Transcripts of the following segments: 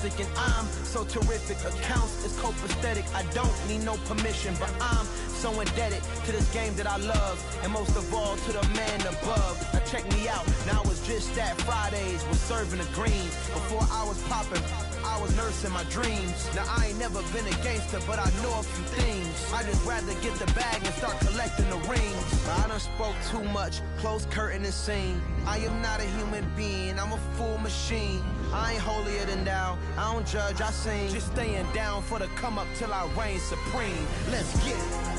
And I'm so terrific. Accounts is copacetic. I don't need no permission, but I'm so indebted to this game that I love, and most of all to the man above. Now check me out. Now it's just that Fridays was serving the greens. Before I was popping, I was nursing my dreams. Now I ain't never been a gangster, but I know a few things. I just rather get the bag and start collecting the rings. I done spoke too much. Close curtain and scene. I am not a human being. I'm a full machine. I ain't holier than thou. I don't judge, I sing. Just staying down for the come up till I reign supreme. Let's get it.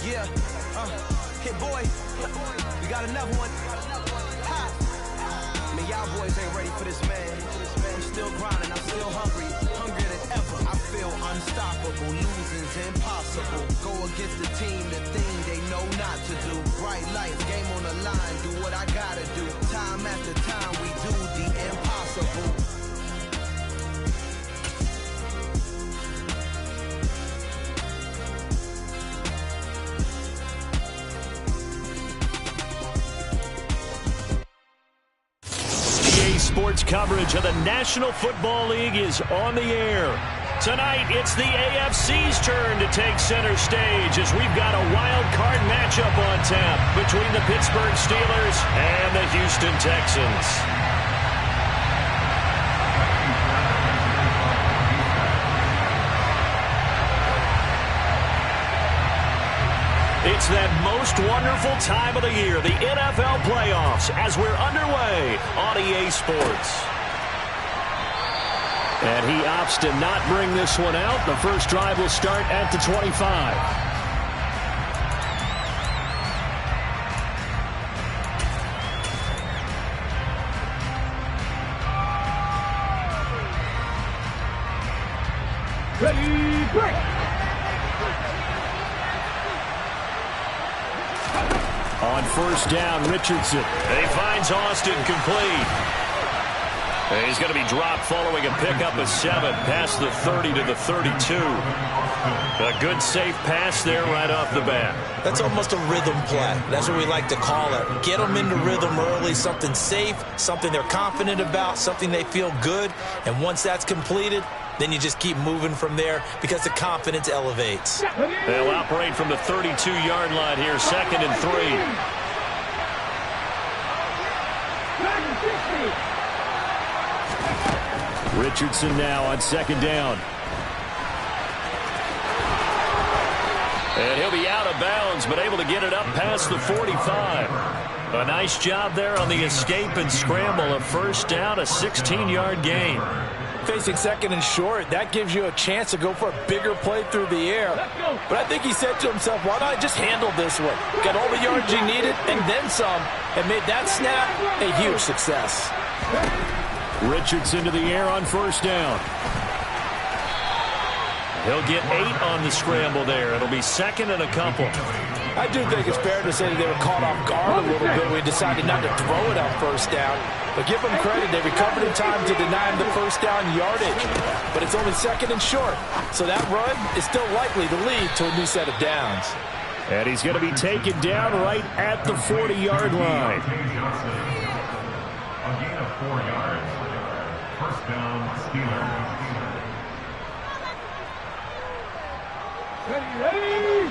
Yeah. Hit boy. We got another one. Ha. Man, y'all boys ain't ready for this, man. I'm still grinding. I'm still hungry. Hungrier than ever. I feel unstoppable. Losing's impossible. Go against the team, the thing they know not to do. Bright lights, game on the line. Do what I gotta do. Time after time, we do the impossible. Sports coverage of the National Football League is on the air. Tonight, it's the AFC's turn to take center stage as we've got a wild card matchup on tap between the Pittsburgh Steelers and the Houston Texans. It's that most wonderful time of the year, the NFL playoffs, as we're underway on EA Sports. And he opts to not bring this one out. The first drive will start at the 25. Ready, break! On first down, Richardson. He finds Austin complete. And he's going to be dropped following a pickup of 7 past the 30 to the 32. A good safe pass there right off the bat. That's almost a rhythm play. That's what we like to call it. Get them into rhythm early, something safe, something they're confident about, something they feel good. And once that's completed, then you just keep moving from there because the confidence elevates. They'll operate from the 32-yard line here, 2nd and 3. Richardson now on 2nd down. And he'll be out of bounds, but able to get it up past the 45. A nice job there on the escape and scramble. A first down, a 16-yard gain. Facing 2nd and short, that gives you a chance to go for a bigger play through the air. But I think he said to himself, why not just handle this one? Got all the yards he needed and then some, and made that snap a huge success. Richardson to the air on first down. He'll get 8 on the scramble there. It'll be 2nd and a couple. I do think it's fair to say that they were caught off guard a little bit when we decided not to throw it on first down. But give them credit, they recovered in time to deny him the first down yardage. But it's only 2nd and short, so that run is still likely to lead to a new set of downs. And he's going to be taken down right at the 40-yard line. A gain of 4 yards. First down, Steelers. Ready!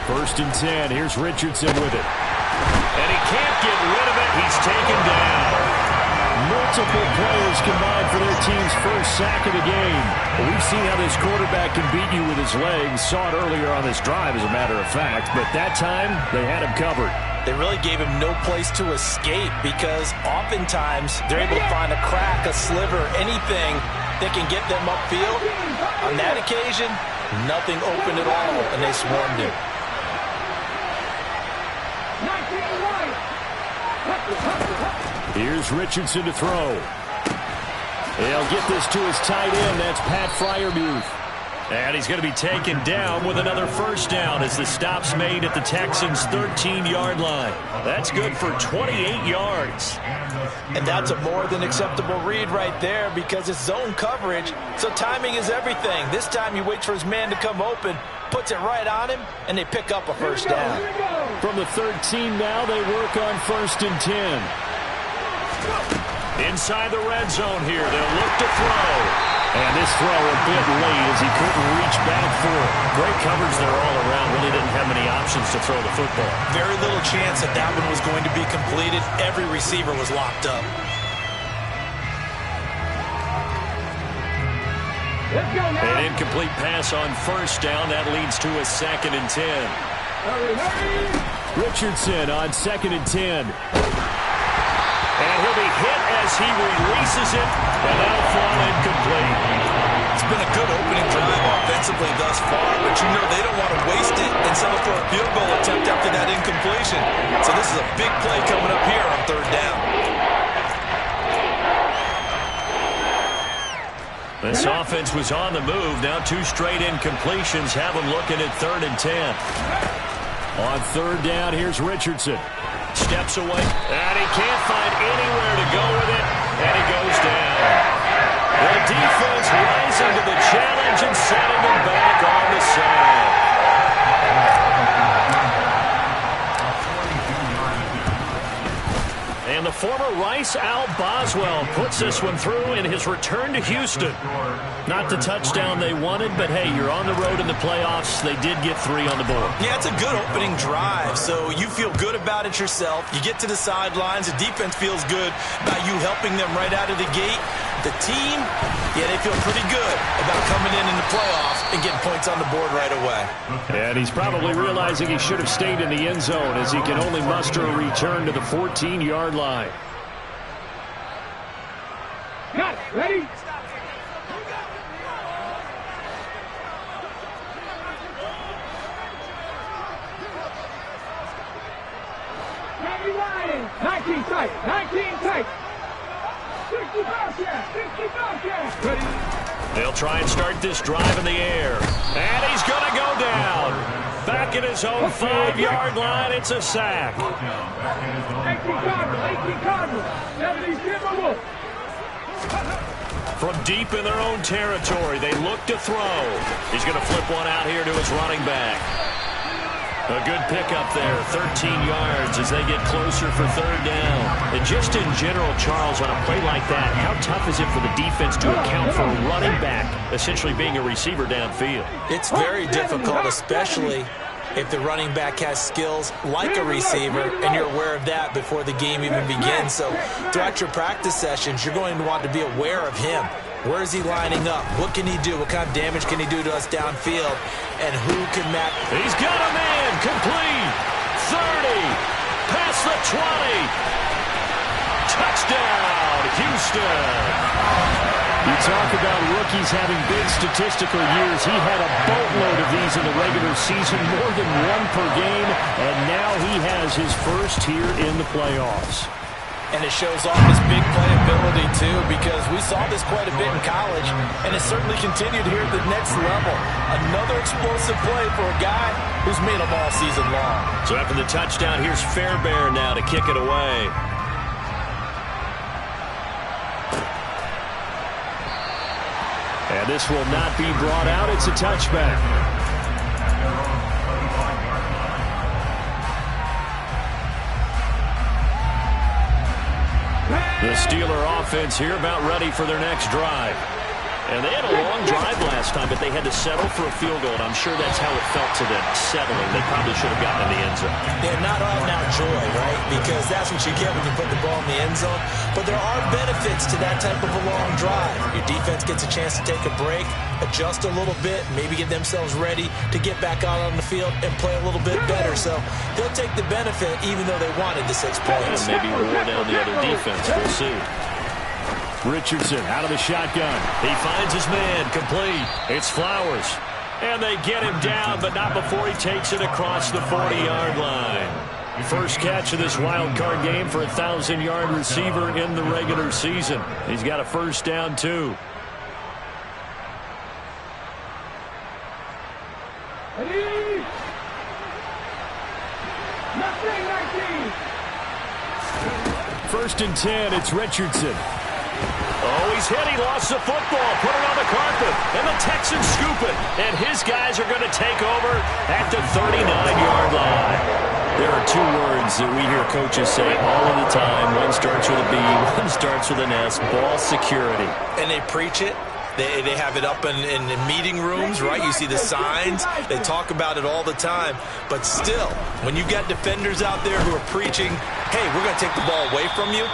First and 10. Here's Richardson with it. And he can't get rid of it. He's taken down. Multiple players combined for their team's first sack of the game. We've seen how this quarterback can beat you with his legs. Saw it earlier on this drive, as a matter of fact. But that time, they had him covered. They really gave him no place to escape because oftentimes they're able to find a crack, a sliver, anything that can get them upfield. On that occasion, nothing open at all, and they swarmed him. Here's Richardson to throw. He'll get this to his tight end. That's Pat Freiermuth. And he's going to be taken down with another first down as the stop's made at the Texans' 13-yard line. That's good for 28 yards. And that's a more than acceptable read right there because it's zone coverage, so timing is everything. This time he waits for his man to come open, puts it right on him, and they pick up a first down. From the 13 now, they work on 1st and 10. Inside the red zone here, they'll look to throw. And this throw a bit late as he couldn't reach back for it. Great coverage there all around. Really didn't have many options to throw the football. Very little chance that that one was going to be completed. Every receiver was locked up. An incomplete pass on 1st down. That leads to a 2nd and 10. Richardson on 2nd and 10. And he'll be hit as he releases it, and that'll fall incomplete. It's been a good opening drive offensively thus far, but you know they don't want to waste it and settle for a field goal attempt after that incompletion. So this is a big play coming up here on 3rd down. This offense was on the move. Now 2 straight incompletions have them looking at 3rd and 10. On 3rd down, here's Richardson. Steps away, and he can't find anywhere to go with it, and he goes down. The defense rising to the challenge and setting him back on the side. And the former Rice Al Boswell puts this one through in his return to Houston. Not the touchdown they wanted, but hey, you're on the road in the playoffs. They did get 3 on the board. Yeah, it's a good opening drive, so you feel good about it yourself. You get to the sidelines. The defense feels good about you helping them right out of the gate. The team, yeah, they feel pretty good about coming in the playoffs and getting points on the board right away. And he's probably realizing he should have stayed in the end zone as he can only muster a return to the 14-yard line. Got it. Ready? Ready, riding. 19 tight. 19 tight. 65 yards. 65 yards. Ready? They'll try and start this drive in the air. And he's going to go down. Back at his own 5-yard line, it's a sack. 18 Cardinals. 70 Timberwolves. From deep in their own territory, they look to throw. He's going to flip one out here to his running back. A good pickup there, 13 yards as they get closer for 3rd down. And just in general, Charles, on a play like that, how tough is it for the defense to account for a running back essentially being a receiver downfield? It's very difficult, especially if the running back has skills like a receiver, and you're aware of that before the game even begins. So throughout your practice sessions, you're going to want to be aware of him. Where is he lining up? What can he do? What kind of damage can he do to us downfield? And who can match? He's got a man. Complete. 30. Past the 20. Touchdown, Houston. You talk about rookies having big statistical years. He had a boatload of these in the regular season, more than 1 per game, and now he has his first here in the playoffs. And it shows off his big playability, too, because we saw this quite a bit in college, and it certainly continued here at the next level. Another explosive play for a guy who's made them all season long. So after the touchdown, here's Fairbairn now to kick it away. And this will not be brought out. It's a touchback. The Steeler offense here about ready for their next drive. And they had a long drive last time, but they had to settle for a field goal, and I'm sure that's how it felt to them, settling. They probably should have gotten in the end zone. Yeah, not all now joy, right? Because that's what you get when you put the ball in the end zone. But there are benefits to that type of a long drive. Your defense gets a chance to take a break, adjust a little bit, maybe get themselves ready to get back out on the field and play a little bit better. So they'll take the benefit even though they wanted the 6 points. And maybe wear down the other defense. We'll see. Richardson out of the shotgun. He finds his man. Complete. It's Flowers. And they get him down, but not before he takes it across the 40-yard line. First catch of this wild card game for a 1,000-yard receiver in the regular season. He's got a first down, too. First and 10, it's Richardson. Oh, he's hit. He lost the football. Put it on the carpet. And the Texans scoop it. And his guys are going to take over at the 39-yard line. There are two words that we hear coaches say all of the time. One starts with a B, one starts with an S, ball security. And they preach it. They have it up in meeting rooms, right? You see the signs. They talk about it all the time. But still, when you got defenders out there who are preaching, hey, we're going to take the ball away from you,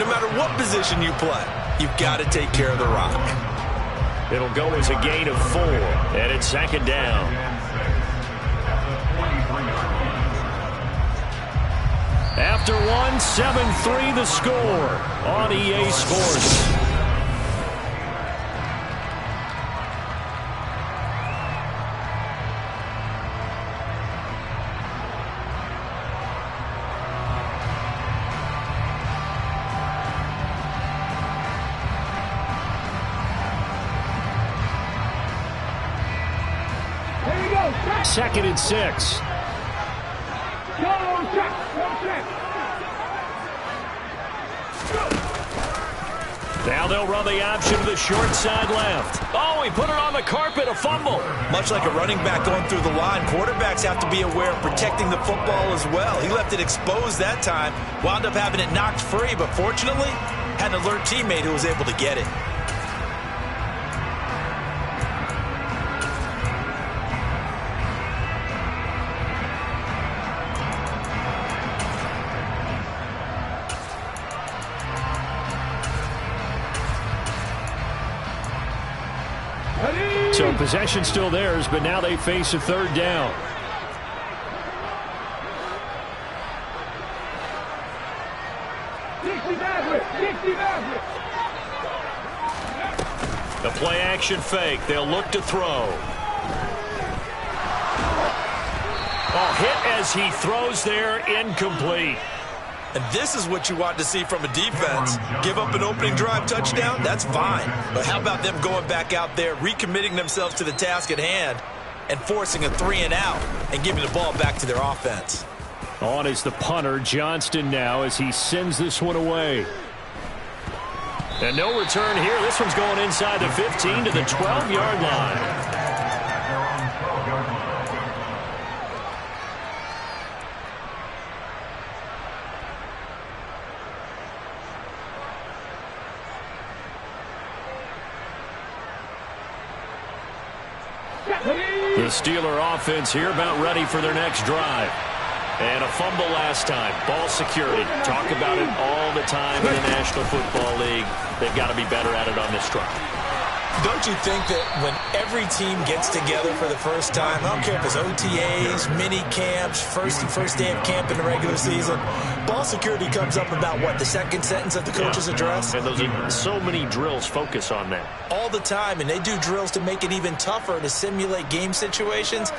no matter what position you play, you've got to take care of the rock. It'll go as a gain of 4, and it's second down. After 7-3 the score on EA Sports. Second and 6. Now they'll run the option to the short side left. Oh, he put it on the carpet, a fumble. Much like a running back going through the line, quarterbacks have to be aware of protecting the football as well. He left it exposed that time, wound up having it knocked free, but fortunately, had an alert teammate who was able to get it. So possession still theirs, but now they face a third down. The play action fake. They'll look to throw. Oh, hit as he throws there, incomplete. And this is what you want to see from a defense. Give up an opening drive touchdown, that's fine. But how about them going back out there, recommitting themselves to the task at hand, and forcing a 3-and-out and giving the ball back to their offense. On is the punter, Johnston, now as he sends this one away. And no return here. This one's going inside the 15 to the 12-yard line. The Steeler offense here about ready for their next drive. And a fumble last time. Ball security. Talk about it all the time in the National Football League. They've got to be better at it on this drive. Don't you think that when every team gets together for the first time, I don't care if it's OTAs, mini camps, first day of camp in the regular season, ball security comes up about, what, the second sentence of the coach's address? And those are so many drills focus on that. All the time, and they do drills to make it even tougher to simulate game situations.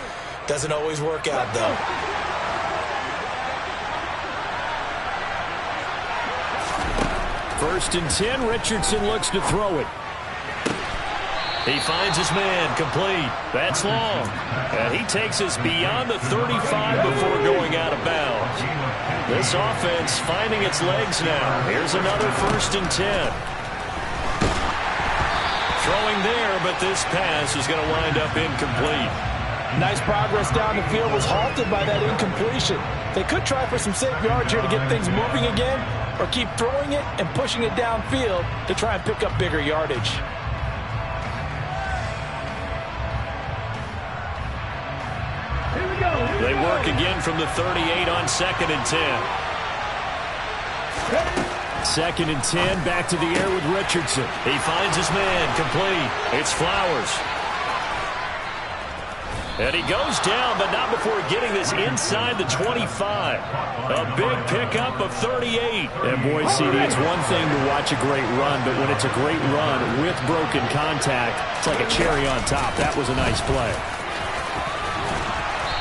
Doesn't always work out, though. First and 10, Richardson looks to throw it. He finds his man, complete. That's long. And he takes us beyond the 35 before going out of bounds. This offense finding its legs now. Here's another first and 10. Throwing there, but this pass is going to wind up incomplete. Nice progress down the field, was halted by that incompletion. They could try for some safe yards here to get things moving again, or keep throwing it and pushing it downfield to try and pick up bigger yardage. They work again from the 38 on second and 10. Second and 10, back to the air with Richardson. He finds his man, complete. It's Flowers. And he goes down, but not before getting this inside the 25. A big pickup of 38. And boy, CD, it's one thing to watch a great run, but when it's a great run with broken contact, it's like a cherry on top. That was a nice play.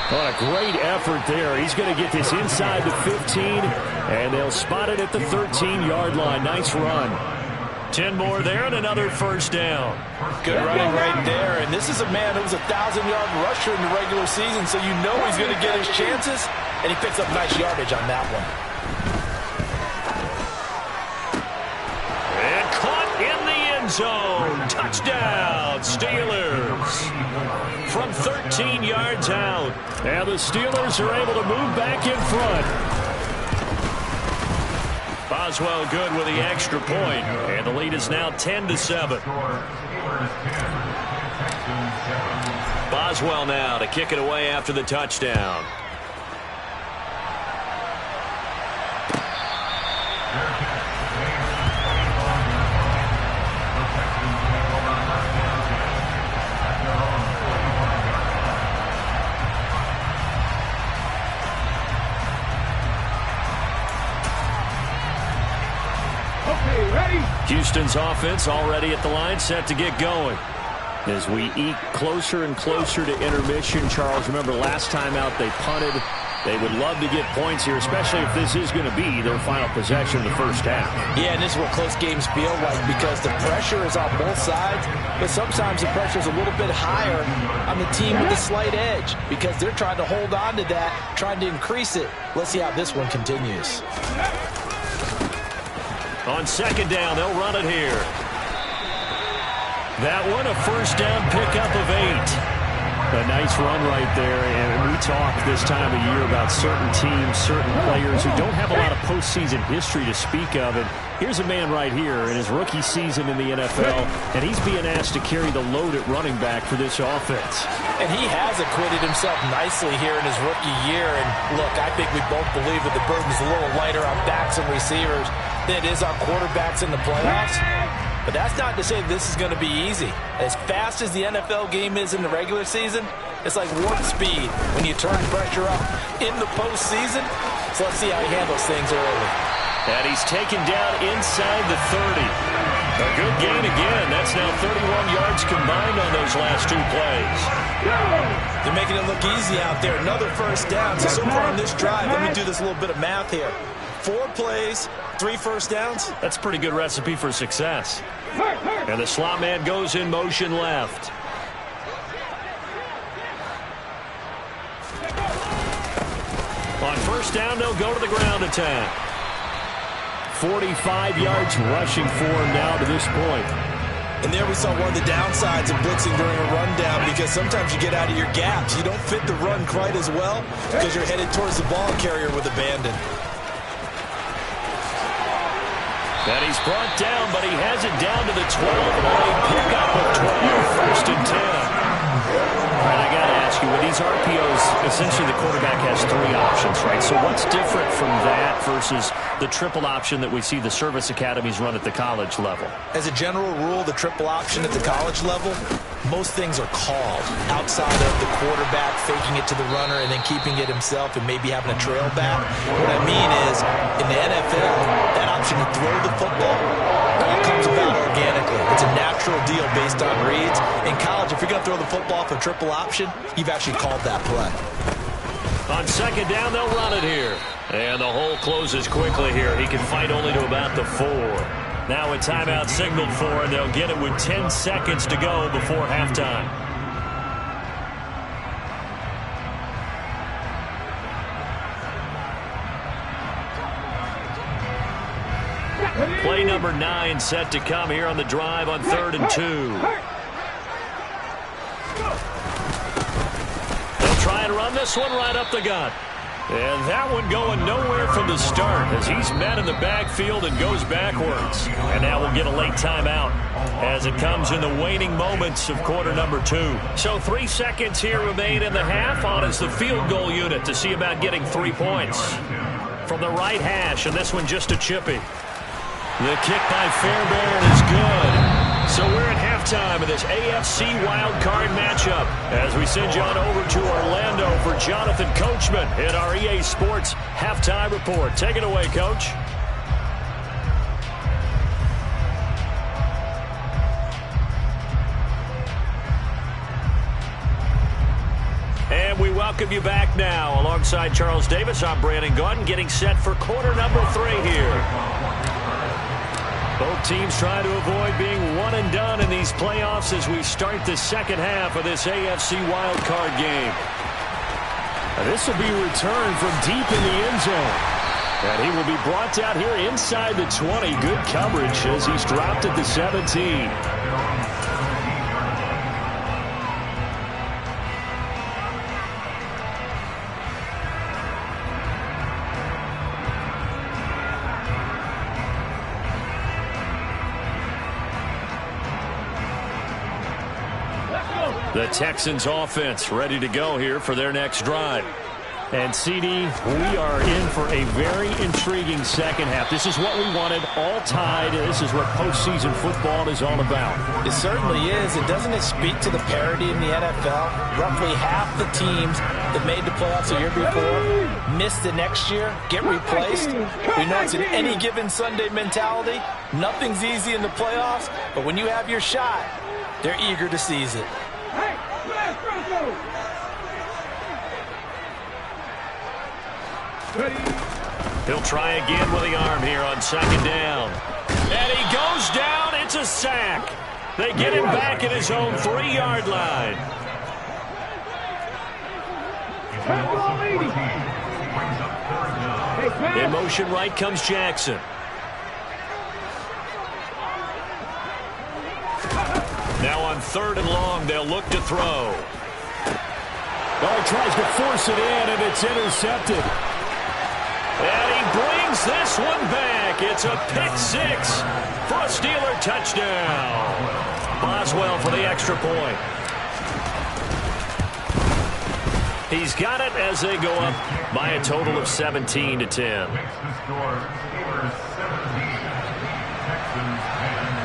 What a great effort there. He's going to get this inside the 15, and they'll spot it at the 13-yard line. Nice run. 10 more there and another first down. Good running right there. And this is a man who's a 1,000-yard rusher in the regular season, so you know he's going to get his chances, and he picks up nice yardage on that one. And caught in the end zone. Touchdown, Steelers. From 13 13 yards out. And the Steelers are able to move back in front. Boswell good with the extra point. And the lead is now 10-7. Boswell now to kick it away after the touchdown. Houston's offense already at the line, set to get going. As we eke closer and closer to intermission, Charles, remember last time out they punted. They would love to get points here, especially if this is going to be their final possession of the first half. Yeah, and this is what close games feel like because the pressure is on both sides, but sometimes the pressure is a little bit higher on the team with a slight edge because they're trying to hold on to that, trying to increase it. Let's see how this one continues. On second down, they'll run it here. That one, a first down pickup of 8. A nice run right there, and we talk this time of year about certain teams, certain players who don't have a lot of postseason history to speak of. And here's a man right here in his rookie season in the NFL, and he's being asked to carry the load at running back for this offense. And he has acquitted himself nicely here in his rookie year. And look, I think we both believe that the burden's a little lighter on backs and receivers than it is on quarterbacks in the playoffs. But that's not to say this is going to be easy. As fast as the NFL game is in the regular season, it's like warp speed when you turn pressure up in the postseason. So let's see how he handles things early. And he's taken down inside the 30. A good gain again. That's now 31 yards combined on those last 2 plays. They're making it look easy out there. Another first down. So far on this drive, let me do this little bit of math here. 4 plays, 3 first downs. That's a pretty good recipe for success. And the slot man goes in motion left. On first down, they'll go to the ground attack. 45 yards rushing for him now to this point. And there we saw one of the downsides of blitzing during a rundown because sometimes you get out of your gaps. You don't fit the run quite as well because you're headed towards the ball carrier with abandon. And he's brought down, but he has it down to the 12 on a pickup of 12, first and 10. All right, I got to ask you, with these RPOs, essentially the quarterback has 3 options, right? So what's different from that versus the triple option that we see the service academies run at the college level? As a general rule, the triple option at the college level, most things are called outside of the quarterback faking it to the runner and then keeping it himself and maybe having a trail back. What I mean is, in the NFL, that option to throw the football all comes about organically. It's a natural deal based on reads. In college, if you're going to throw the football for triple option, you've actually called that play. On second down, they'll run it here. And the hole closes quickly here. He can fight only to about the 4. Now a timeout signaled for, and they'll get it with 10 seconds to go before halftime. Play number 9 set to come here on the drive on 3rd and 2. They'll try and run this one right up the gut. And that one going nowhere from the start as he's met in the backfield and goes backwards. And now we'll get a late timeout as it comes in the waning moments of quarter number 2. So 3 seconds here remain in the half. On is the field goal unit to see about getting 3 points. From the right hash, and this one just a chippy. The kick by Fairbairn is good. So we're at halftime of this AFC wildcard matchup as we send you on over to Orlando for Jonathan Coachman in our EA Sports Halftime Report. Take it away, Coach. And we welcome you back now. Alongside Charles Davis, I'm Brandon Gaudin, getting set for quarter number 3 here. Both teams try to avoid being one and done in these playoffs as we start the second half of this AFC wildcard game. This will be returned from deep in the end zone. And he will be brought down here inside the 20. Good coverage as he's dropped at the 17. The Texans offense ready to go here for their next drive. And, CD, we are in for a very intriguing second half. This is what we wanted, all tied. This is what postseason football is all about. It certainly is. And doesn't it speak to the parity in the NFL? Roughly half the teams that made the playoffs a year before miss the next year, get replaced. We know it's an any given Sunday mentality. Nothing's easy in the playoffs, but when you have your shot, they're eager to seize it. He'll try again with the arm here on second down. And he goes down. It's a sack. They get him back at his own 3-yard line. In motion right comes Jackson. Now on 3rd and long, they'll look to throw. Oh, he tries to force it in, and it's intercepted. And he brings this one back. It's a pick 6 for a Steeler touchdown. Boswell for the extra point. He's got it as they go up by a total of 17-10. Makes the score Steelers 17, Texans 10.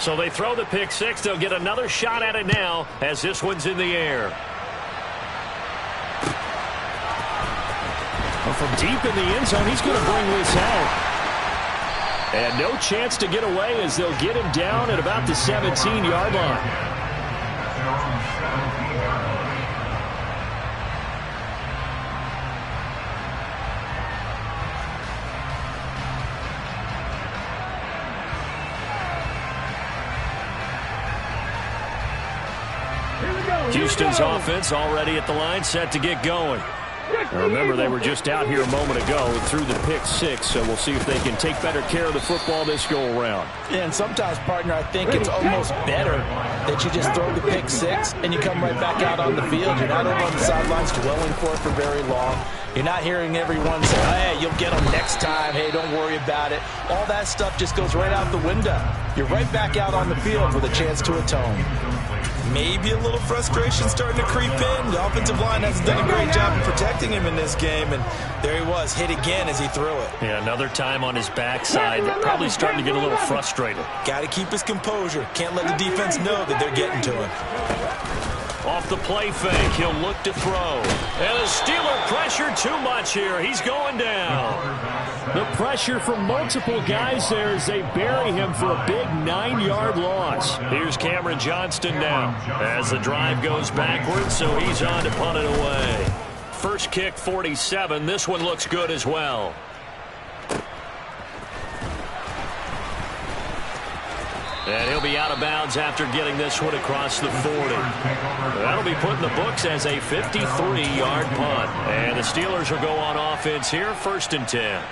So they throw the pick 6. They'll get another shot at it now as this one's in the air. Well, from deep in the end zone, he's going to bring this out. And no chance to get away as they'll get him down at about the 17-yard line. Houston's offense already at the line, set to get going. Now remember, they were just out here a moment ago through the pick 6, so we'll see if they can take better care of the football this go-around. Yeah, and sometimes, partner, I think it's almost better that you just throw the pick 6 and you come right back out on the field. You're not over on the sidelines dwelling for it for very long. You're not hearing everyone say, hey, you'll get them next time. Hey, don't worry about it. All that stuff just goes right out the window. You're right back out on the field with a chance to atone. Maybe a little frustration starting to creep in. The offensive line hasn't done a great job of protecting him in this game, and there he was, hit again as he threw it. Yeah, another time on his backside, probably starting to get a little frustrated. Got to keep his composure. Can't let the defense know that they're getting to him. Off the play fake, he'll look to throw. And the Steeler pressure too much here. He's going down. The pressure from multiple guys there as they bury him for a big 9-yard loss. Here's Cameron Johnston now as the drive goes backwards, so he's on to punt it away. First kick, 47. This one looks good as well. And he'll be out of bounds after getting this one across the 40. That'll be put in the books as a 53-yard punt. And the Steelers will go on offense here, 1st and 10.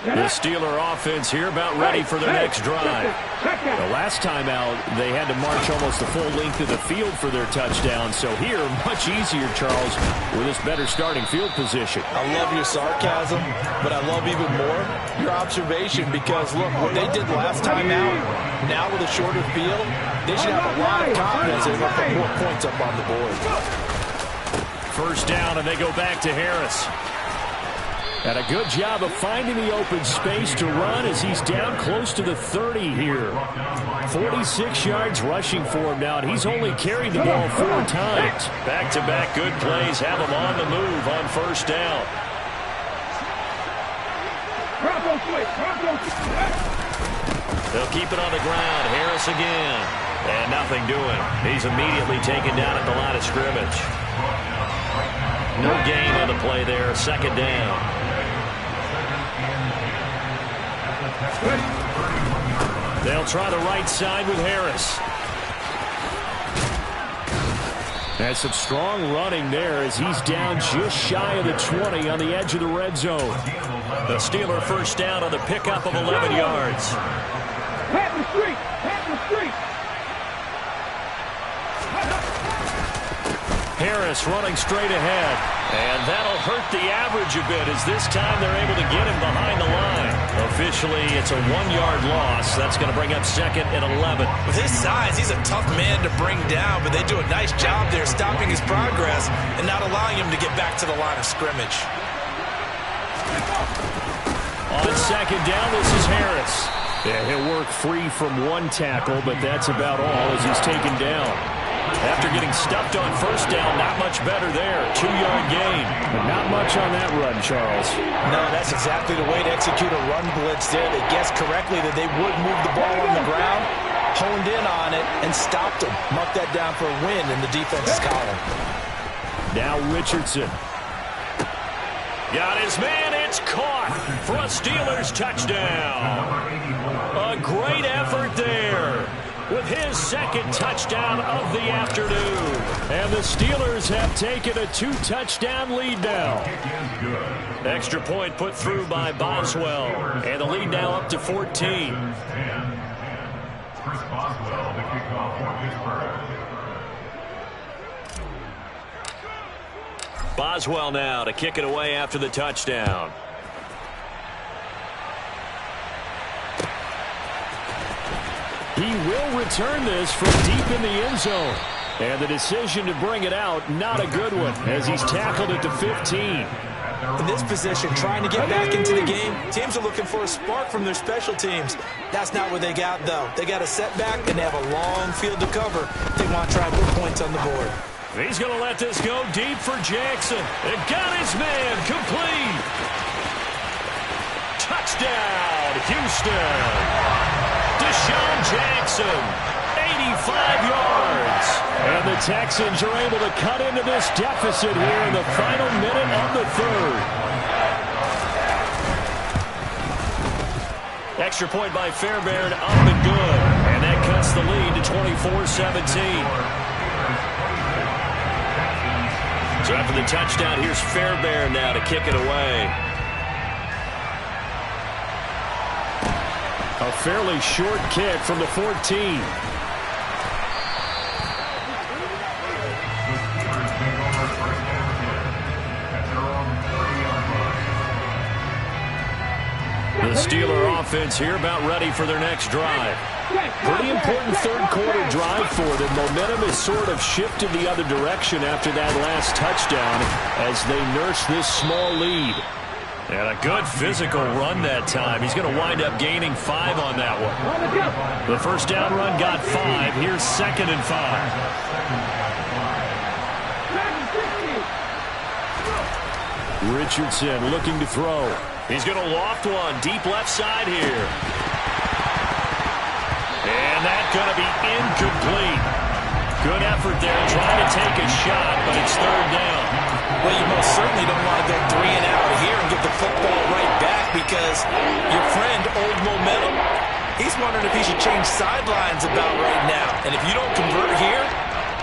The Steeler offense here about ready for their next drive. The last time out, they had to march almost the full length of the field for their touchdown. So here, much easier, Charles, with this better starting field position. I love your sarcasm, but I love even more your observation because, look, what they did last time out, now with a shorter field, they should have a lot of confidence they're going to put more points up on the board. First down, and they go back to Harris. And a good job of finding the open space to run as he's down close to the 30 here. 46 yards rushing for him now, and he's only carried the ball 4 times. Back-to-back good plays have him on the move on first down. They'll keep it on the ground. Harris again. And nothing doing. He's immediately taken down at the line of scrimmage. No gain on the play there. Second down. They'll try the right side with Harris. That's some strong running there as he's down just shy of the 20 on the edge of the red zone. The Steeler first down on the pickup of 11 yards. Pat the street! Pat the street! Harris running straight ahead. And that'll hurt the average a bit as this time they're able to get him behind the line. Officially, it's a 1-yard loss. That's going to bring up 2nd and 11. With his size, he's a tough man to bring down, but they do a nice job there stopping his progress and not allowing him to get back to the line of scrimmage. On 2nd down, this is Harris. Yeah, he'll work free from one tackle, but that's about all as he's taken down. After getting stuffed on first down, not much better there. 2-yard gain. But not much on that run, Charles. No, that's exactly the way to execute a run blitz there. They guessed correctly that they would move the ball on the ground, honed in on it, and stopped them. Mark that down for a win in the defense's column. Now Richardson. Got his man. It's caught for a Steelers touchdown. A great effort there, with his 2nd touchdown of the afternoon. And the Steelers have taken a 2-touchdown lead now. Extra point put through by Boswell. And the lead now up to 14. Chris Boswell, the kickoff for Pittsburgh. Boswell now to kick it away after the touchdown. He will return this from deep in the end zone. And the decision to bring it out, not a good one, as he's tackled at the 15. In this position, trying to get back into the game, teams are looking for a spark from their special teams. That's not what they got, though. They got a setback, and they have a long field to cover. They want to try and put points on the board. He's going to let this go deep for Jackson. It got his man complete. Touchdown, Houston. Deshaun Jackson, 85 yards. And the Texans are able to cut into this deficit here in the final minute of the 3rd. Extra point by Fairbairn, up and good. And that cuts the lead to 24-17. So after the touchdown, here's Fairbairn now to kick it away. A fairly short kick from the 14. The Steeler offense here about ready for their next drive. Pretty important 3rd quarter drive for them. Momentum has sort of shifted the other direction after that last touchdown as they nurse this small lead. And a good physical run that time. He's going to wind up gaining 5 on that one. The first down run got 5. Here's 2nd and 5. Richardson looking to throw. He's going to loft one deep left side here. And that's going to be incomplete. Good effort there trying to take a shot, but it's 3rd down. Well, you most certainly don't want to go 3 and out here and get the football right back because your friend, Old Momentum, he's wondering if he should change sidelines about right now. And if you don't convert here,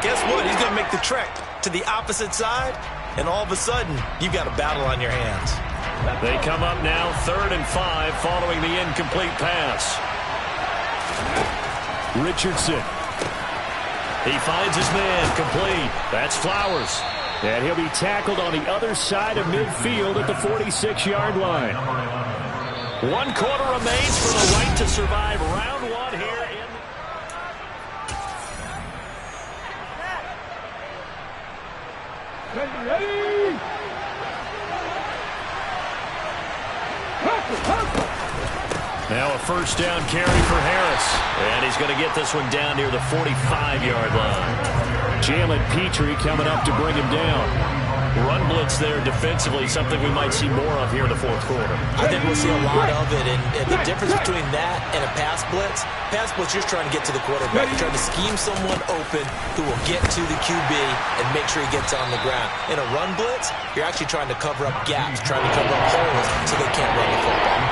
guess what? He's going to make the trek to the opposite side, and all of a sudden, you've got a battle on your hands. They come up now 3rd and 5 following the incomplete pass. Richardson. He finds his man complete. That's Flowers. And he'll be tackled on the other side of midfield at the 46-yard line. 1 quarter remains for the right to survive round 1 here in. Ready? Now a first down carry for Harris. And he's going to get this one down near the 45-yard line. Jalen Petrie coming up to bring him down. Run blitz there defensively, something we might see more of here in the 4th quarter. I think we'll see a lot of it, and the difference between that and a pass blitz, you're just trying to get to the quarterback. You're trying to scheme someone open who will get to the QB and make sure he gets on the ground. In a run blitz, you're actually trying to cover up gaps, trying to cover up holes so they can't run the football.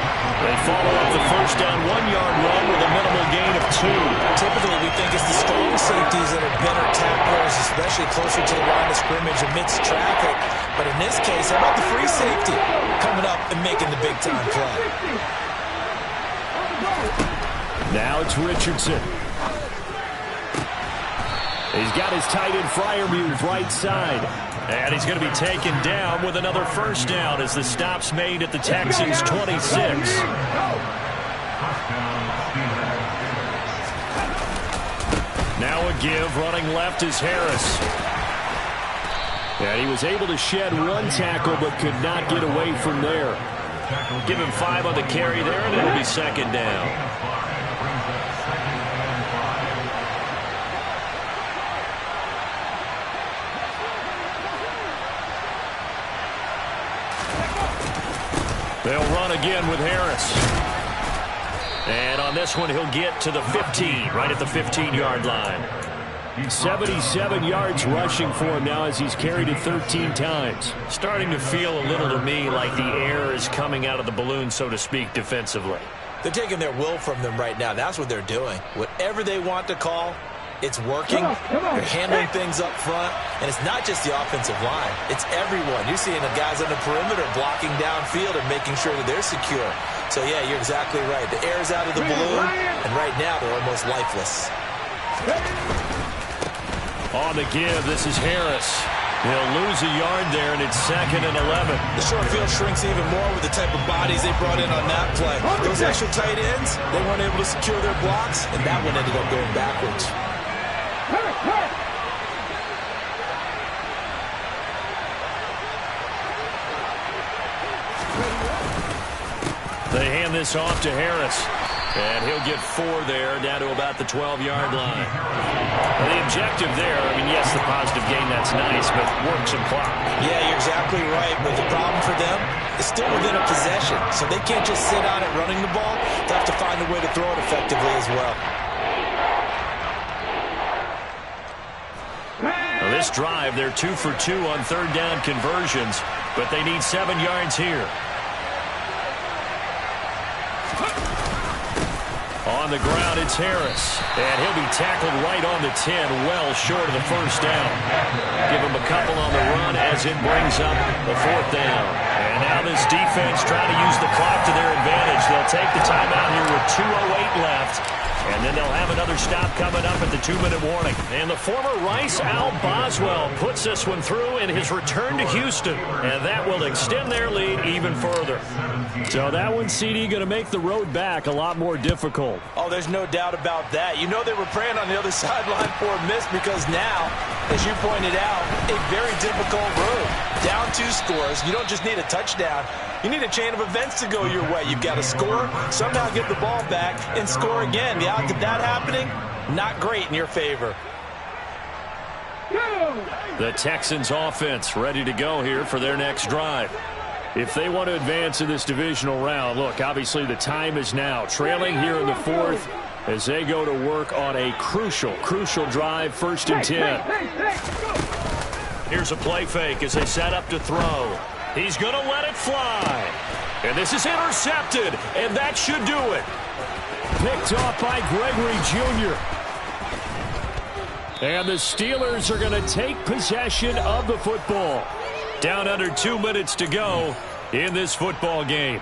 They follow up the first down 1-yard run with a minimal gain of 2. Typically, we think it's the strong safeties that are better tacklers, especially closer to the line of scrimmage amidst traffic. But in this case, how about the free safety coming up and making the big-time play? Now it's Richardson. He's got his tight end Freiermuth right side. And he's going to be taken down with another first down as the stop's made at the Texans' 26. Now a give, running left is Harris. And he was able to shed one tackle but could not get away from there. Give him 5 on the carry there, and it'll be second down. They'll run again with Harris. And on this one, he'll get to the 15, right at the 15-yard line. 77 yards rushing for him now as he's carried it 13 times. Starting to feel a little to me like the air is coming out of the balloon, so to speak, defensively. They're taking their will from them right now. That's what they're doing. Whatever they want to call, it's working. They're handling things up front. And it's not just the offensive line. It's everyone. You're seeing the guys on the perimeter blocking downfield and making sure that they're secure. So, yeah, you're exactly right. The air's out of the balloon, and right now they're almost lifeless. On the give, this is Harris. He'll lose a yard there, and it's 2nd and 11. The short field shrinks even more with the type of bodies they brought in on that play. Those extra tight ends, they weren't able to secure their blocks, and that one ended up going backwards. They hand this off to Harris. And he'll get 4 there, down to about the 12-yard line. Well, the objective there, I mean, yes, the positive gain, that's nice, but work some clock. Yeah, you're exactly right. But the problem for them is still within a possession. So they can't just sit on it running the ball. They have to find a way to throw it effectively as well. Now, this drive, they're 2 for 2 on third down conversions, but they need 7 yards here. On the ground, it's Harris. And he'll be tackled right on the 10, well short of the first down. Give him a couple on the run as it brings up the 4th down. And now this defense trying to use the clock to their advantage. They'll take the timeout here with 2:08 left. And then they'll have another stop coming up at the 2-minute warning. And the former Rice Al Boswell puts this one through in his return to Houston. And that will extend their lead even further. So that one, CD, going to make the road back a lot more difficult. Oh, there's no doubt about that. You know they were praying on the other sideline for a miss because now, as you pointed out, a very difficult road. Down 2 scores. You don't just need a touchdown. You need a chain of events to go your way. You've got to score, somehow get the ball back, and score again. The odds of that happening, not great in your favor. The Texans offense ready to go here for their next drive. If they want to advance in this divisional round, look, obviously the time is now. Trailing here in the 4th as they go to work on a crucial drive, 1st and 10. Here's a play fake as they set up to throw. He's going to let it fly. And this is intercepted, and that should do it. Picked off by Gregory Jr. And the Steelers are going to take possession of the football. Down under 2 minutes to go in this football game.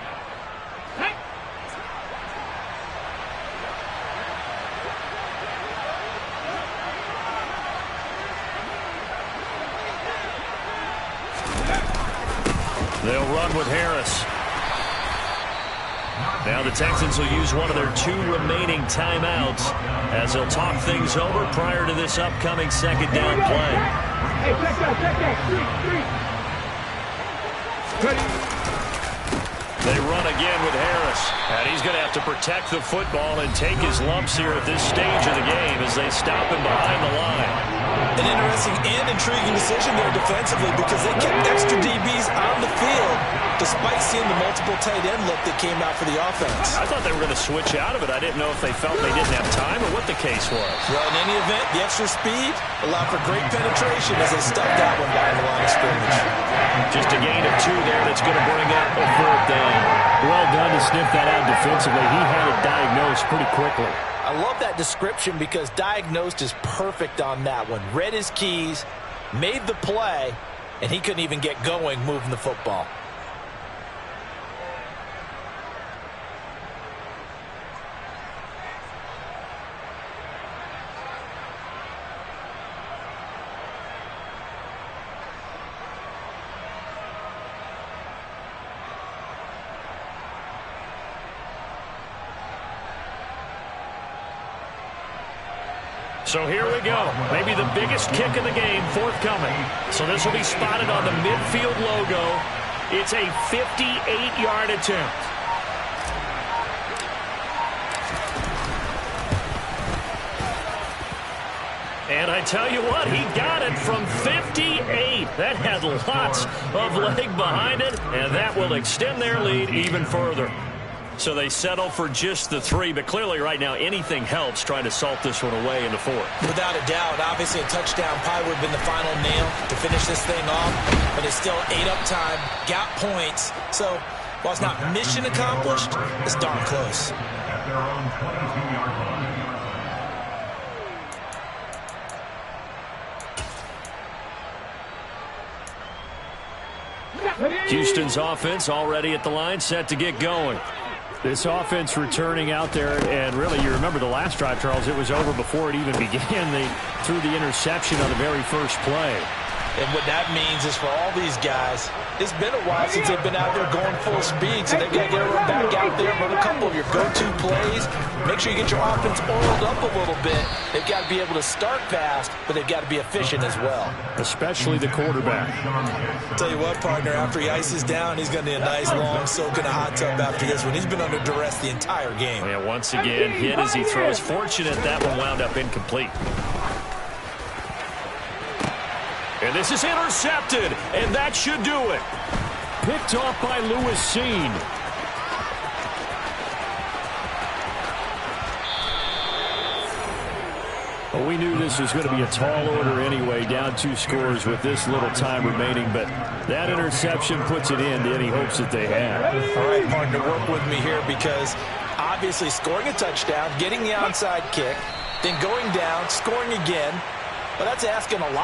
They'll run with Harris. Now the Texans will use one of their 2 remaining timeouts as they'll talk things over prior to this upcoming 2nd down play. Hey, check that, street. They run again with Harris, and he's going to have to protect the football and take his lumps here at this stage of the game as they stop him behind the line. An interesting and intriguing decision there defensively because they kept extra DBs on the field despite seeing the multiple tight end look that came out for the offense. I thought they were going to switch out of it. I didn't know if they felt they didn't have time or what the case was. Well, in any event, the extra speed allowed for great penetration as they stuffed that one behind the line of scrimmage. Just a gain of 2 there that's going to bring up a 4th down. Well done to sniffed that out defensively. He had it diagnosed pretty quickly. I love that description because diagnosed is perfect on that one. Read his keys, made the play, and he couldn't even get going moving the football. So here we go. Maybe the biggest kick of the game forthcoming. So this will be spotted on the midfield logo. It's a 58-yard attempt. And I tell you what, he got it from 58. That had lots of leg behind it, and that will extend their lead even further. So they settle for just the 3, but clearly right now anything helps trying to salt this one away in the 4th. Without a doubt, obviously a touchdown probably would have been the final nail to finish this thing off, but it's still 8 up time, got points. So while it's not mission accomplished, it's darn close. At their own 22-yard line. Houston's offense already at the line, set to get going. This offense returning out there, and really, you remember the last drive, Charles, it was over before it even began. They threw the interception on the very first play. And what that means is for all these guys, it's been a while since they've been out there going full speed, so they've got to get everyone back out there, run a couple of your go-to plays. Make sure you get your offense oiled up a little bit. They've got to be able to start fast, but they've got to be efficient as well. Especially the quarterback. Tell you what, partner, after he ices down, he's going to need a nice long soak in a hot tub after this one. He's been under duress the entire game. And once again, hit as he throws. Fortunate that one wound up incomplete. And this is intercepted, and that should do it. Picked off by Lewis Seen. Well, we knew this was going to be a tall order anyway, down 2 scores with this little time remaining, but that interception puts it in to any hopes that they had. All right, partner, work with me here because obviously scoring a touchdown, getting the onside kick, then going down, scoring again, well, that's asking a lot.